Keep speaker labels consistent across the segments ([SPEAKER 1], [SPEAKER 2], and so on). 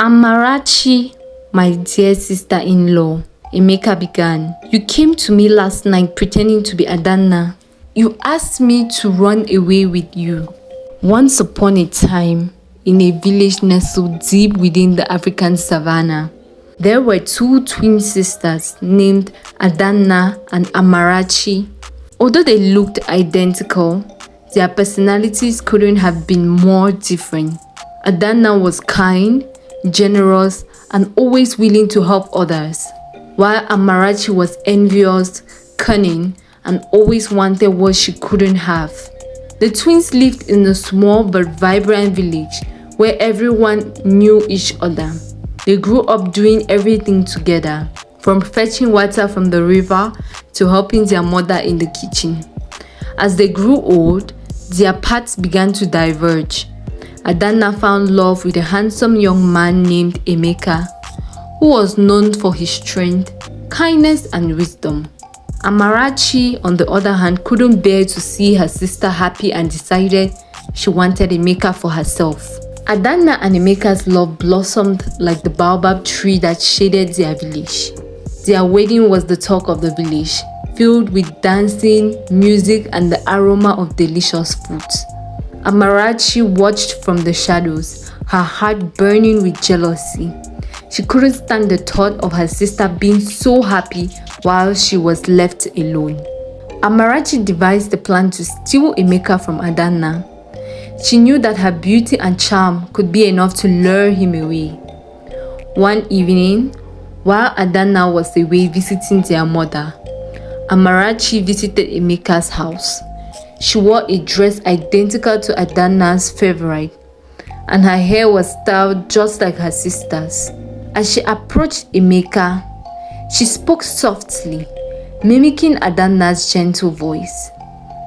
[SPEAKER 1] Amarachi, my dear sister-in-law, Emeka began. You came to me last night pretending to be Adanna. You asked me to run away with you. Once upon a time, in a village nestled deep within the African savannah, there were two twin sisters named Adana and Amarachi. Although they looked identical, their personalities couldn't have been more different. Adana was kind, generous, and always willing to help others, while Amarachi was envious, cunning, and always wanted what she couldn't have. The twins lived in a small but vibrant village where everyone knew each other. They grew up doing everything together, from fetching water from the river to helping their mother in the kitchen. As they grew old, their paths began to diverge. Adanna found love with a handsome young man named Emeka, who was known for his strength, kindness, and wisdom. Amarachi, on the other hand, couldn't bear to see her sister happy and decided she wanted Emeka for herself. Adana and Emeka's love blossomed like the baobab tree that shaded their village. Their wedding was the talk of the village, filled with dancing, music, and the aroma of delicious foods. Amarachi watched from the shadows, her heart burning with jealousy. She couldn't stand the thought of her sister being so happy while she was left alone. Amarachi devised a plan to steal Emeka from Adanna. She knew that her beauty and charm could be enough to lure him away. One evening, while Adanna was away visiting their mother, Amarachi visited Emeka's house. She wore a dress identical to Adanna's favorite, and her hair was styled just like her sister's. As she approached Emeka, she spoke softly, mimicking Adanna's gentle voice.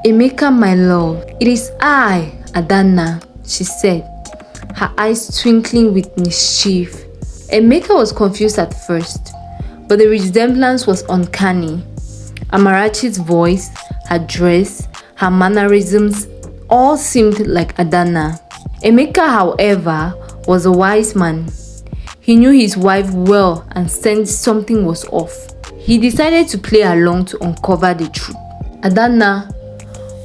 [SPEAKER 1] "Emeka, my love, it is I, Adanna," she said, her eyes twinkling with mischief. Emeka was confused at first, but the resemblance was uncanny. Amarachi's voice, her dress, her mannerisms all seemed like Adanna. Emeka, however, was a wise man. He knew his wife well and sensed something was off. He decided to play along to uncover the truth. "Adanna,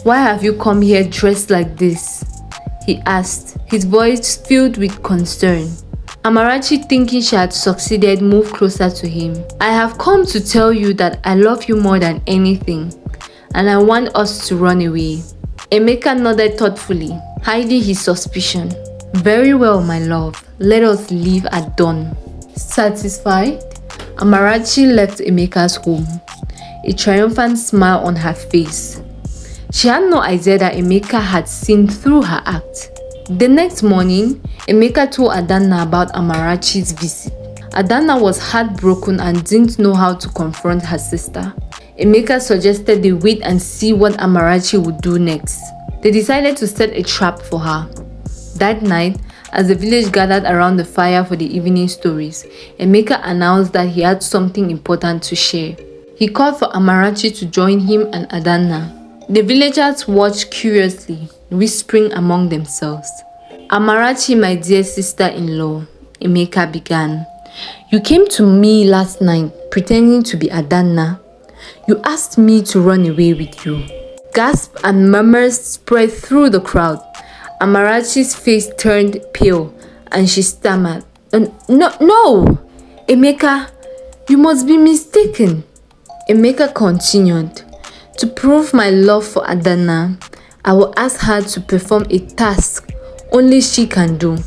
[SPEAKER 1] why have you come here dressed like this?" he asked, his voice filled with concern. Amarachi, thinking she had succeeded, moved closer to him. "I have come to tell you that I love you more than anything, and I want us to run away." Emeka nodded thoughtfully, hiding his suspicion. "Very well, my love. Let us leave at dawn." Satisfied, Amarachi left Emeka's home, a triumphant smile on her face. She had no idea that Emeka had seen through her act. The next morning, Emeka told Adanna about Amarachi's visit. Adanna was heartbroken and didn't know how to confront her sister. Emeka suggested they wait and see what Amarachi would do next. They decided to set a trap for her. That night, as the village gathered around the fire for the evening stories, Emeka announced that he had something important to share. He called for Amarachi to join him and Adanna. The villagers watched curiously, whispering among themselves. "Amarachi, my dear sister-in-law," Emeka began. "You came to me last night pretending to be Adanna. You asked me to run away with you." Gasps and murmurs spread through the crowd. Amarachi's face turned pale and she stammered, No, Emeka, you must be mistaken." Emeka continued, "To prove my love for Adanna, I will ask her to perform a task only she can do.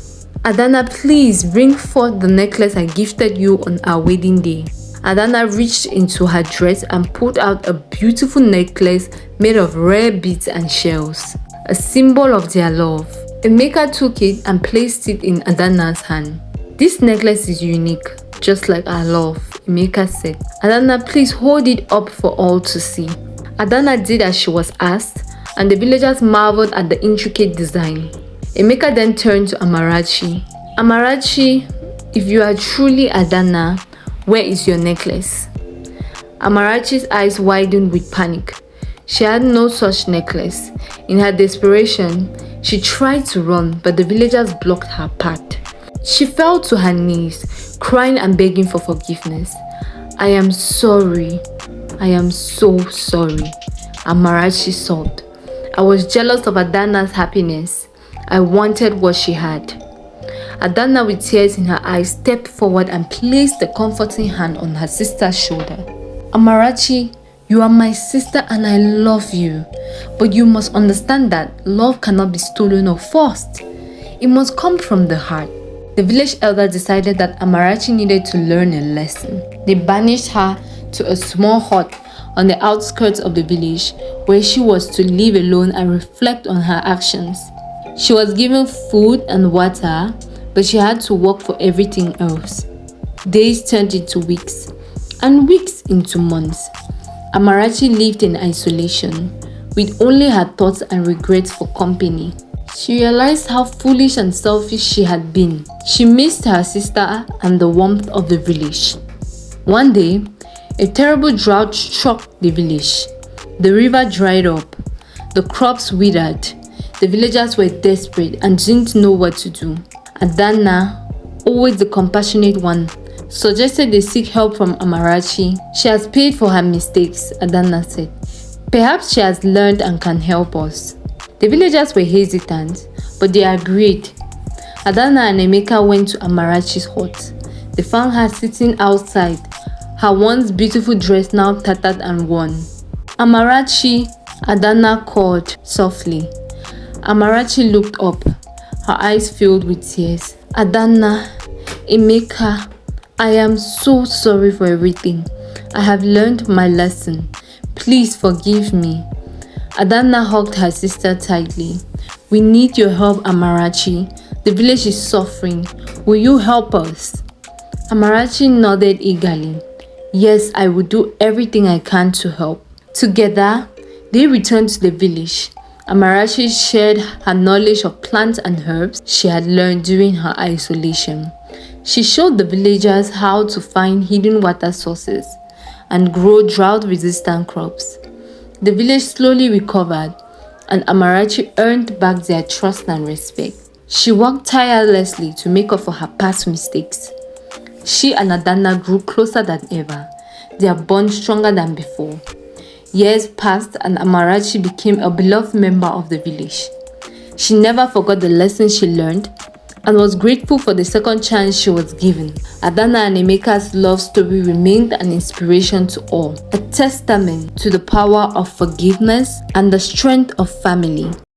[SPEAKER 1] Adanna, please bring forth the necklace I gifted you on our wedding day." Adanna reached into her dress and pulled out a beautiful necklace made of rare beads and shells, a symbol of their love. Emeka took it and placed it in Adanna's hand. "This necklace is unique, just like our love," Emeka said. "Adanna, please hold it up for all to see." Adanna did as she was asked, and the villagers marveled at the intricate design. Emeka then turned to Amarachi. "Amarachi, if you are truly Adanna, where is your necklace?" Amarachi's eyes widened with panic. She had no such necklace. In her desperation, she tried to run, but the villagers blocked her path. She fell to her knees, crying and begging for forgiveness. I am sorry. I am so sorry. Amarachi sobbed. I was jealous of Adanna's happiness. I wanted what she had. Adanna, with tears in her eyes, stepped forward and placed a comforting hand on her sister's shoulder. Amarachi, you are my sister and I love you. But you must understand that love cannot be stolen or forced. It must come from the heart. The village elder decided that Amarachi needed to learn a lesson. They banished her to a small hut on the outskirts of the village where she was to live alone and reflect on her actions. She was given food and water, but she had to work for everything else. Days turned into weeks, and weeks into months. Amarachi lived in isolation, with only her thoughts and regrets for company. She realized how foolish and selfish she had been. She missed her sister and the warmth of the village. One day, a terrible drought struck the village. The river dried up. The crops withered. The villagers were desperate and didn't know what to do. Adanna, always the compassionate one, suggested they seek help from Amarachi. She has paid for her mistakes, Adanna said. Perhaps she has learned and can help us. The villagers were hesitant, but they agreed. Adana and Emeka went to Amarachi's hut. They found her sitting outside, her once beautiful dress now tattered and worn. Amarachi, Adanna called softly. Amarachi looked up, her eyes filled with tears. Adanna, Emeka, I am so sorry for everything. I have learned my lesson. Please forgive me. Adanna hugged her sister tightly. We need your help, Amarachi. The village is suffering. Will you help us? Amarachi nodded eagerly. Yes, I will do everything I can to help. Together, they returned to the village. Amarachi shared her knowledge of plants and herbs she had learned during her isolation. She showed the villagers how to find hidden water sources and grow drought-resistant crops. The village slowly recovered, and Amarachi earned back their trust and respect. She worked tirelessly to make up for her past mistakes. She and Adanna grew closer than ever, their bond stronger than before. Years passed and Amarachi became a beloved member of the village. She never forgot the lessons she learned and was grateful for the second chance she was given. Adana and Emeka's love story remained an inspiration to all, a testament to the power of forgiveness and the strength of family.